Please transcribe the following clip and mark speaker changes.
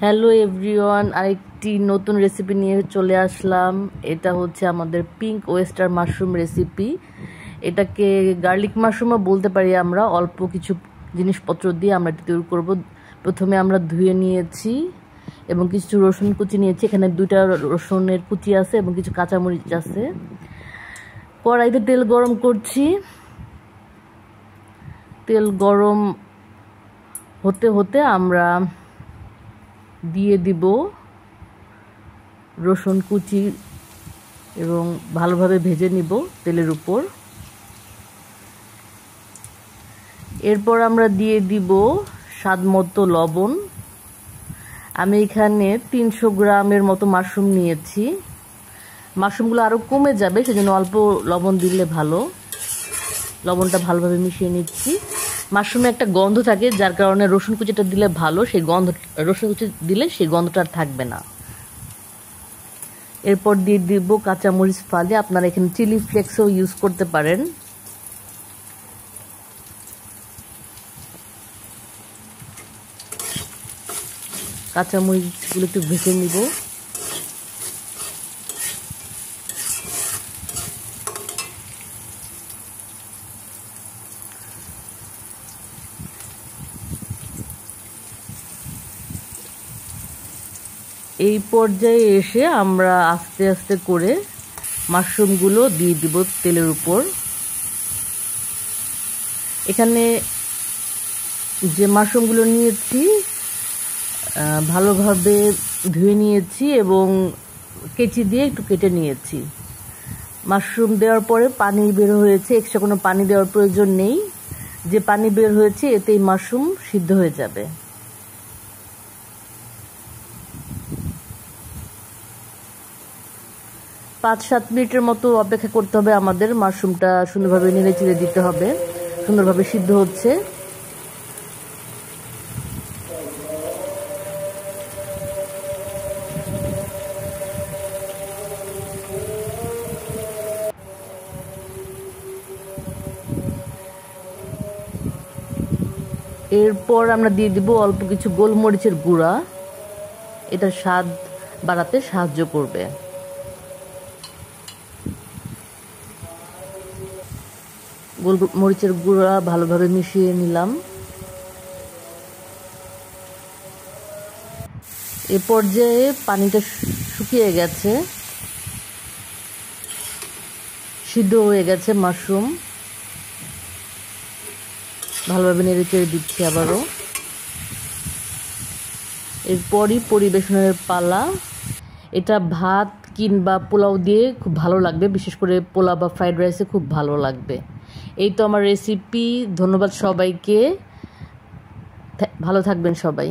Speaker 1: Hello everyone, আরেকটি নতুন recipe নিয়ে চলে আসলাম। এটা হচ্ছে আমাদের পিঙ্ক ওয়েস্টার মাশরুম রেসিপি। এটাকে গার্লিক মাশরুমও বলতে পারি আমরা। অল্প কিছু জিনিসপত্র দিয়ে আমরা এটা তৈরি করব। প্রথমে আমরা ধুয়ে নিয়েছি এবং কিছু রসুন কুচি নিয়েছি। এখানে 2টা রসুনের কুচি আছে এবং কিছু কাঁচামরিচ আছে। কড়াইতে তেল গরম করছি। তেল গরম হতে হতে আমরা দিয়ে দিব রসুন কুচি এবং ভালোভাবে ভেজে নিব তেলের উপর। এরপর আমরা দিয়ে দিব স্বাদমতো লবণ। আমি এখানে 300 গ্রামের মতো মাশরুম নিয়েছি। মাশরুমগুলো আরও কমে যাবে, সেজন্য অল্প লবণ দিলে ভালো। লবণটা ভালোভাবে মিশিয়ে নিচ্ছি। মাশরুমে একটা গন্ধ থাকে, যার কারণে রসুন কুচিটা দিলে ভালো। সেই গন্ধ রসুন কুচি দিলে সেই গন্ধটা আর থাকবে না। এরপর দিয়ে দিব কাঁচামরিচ ফালি। আপনারা এখানে চিলি ফ্লেক্সও ইউজ করতে পারেন। কাঁচামরিচগুলো একটু ভেজে নিব। এই পর্যায়ে এসে আমরা আস্তে আস্তে করে মাশরুমগুলো দিয়ে দিব তেলের উপর। এখানে যে মাশরুমগুলো নিয়েছি ভালোভাবে ধুয়ে নিয়েছি এবং কেচি দিয়ে একটু কেটে নিয়েছি। মাশরুম দেওয়ার পরে পানি বের হয়েছে, এক্সট্রা কোনো পানি দেওয়ার প্রয়োজন নেই। যে পানি বের হয়েছে এতেই মাশরুম সিদ্ধ হয়ে যাবে। পাঁচ 7 মিনিটের মতো অপেক্ষা করতে হবে আমাদের। মাশরুমটা সুন্দরভাবে নেড়ে চেড়ে দিতে হবে, সুন্দরভাবে সিদ্ধ হচ্ছে। এরপর আমরা দিয়ে দিব অল্প কিছু গোলমরিচের গুঁড়া। এটা স্বাদ বাড়াতে সাহায্য করবে। গোলমরিচের গুঁড়া ভালোভাবে মিশিয়ে নিলাম। এ পর্যায়ে পানিটা শুকিয়ে গেছে, সিদ্ধ হয়ে গেছে মাশরুম। ভালোভাবে নেড়ে চেড়ে দিচ্ছি আবারও। এরপরই পরিবেশনের পালা। এটা ভাত কিংবা পোলাও দিয়ে খুব ভালো লাগবে, বিশেষ করে পোলাও বা ফ্রাইড রাইসে খুব ভালো লাগবে। এই তো আমার রেসিপি। ধন্যবাদ সবাইকে, ভালো থাকবেন সবাই।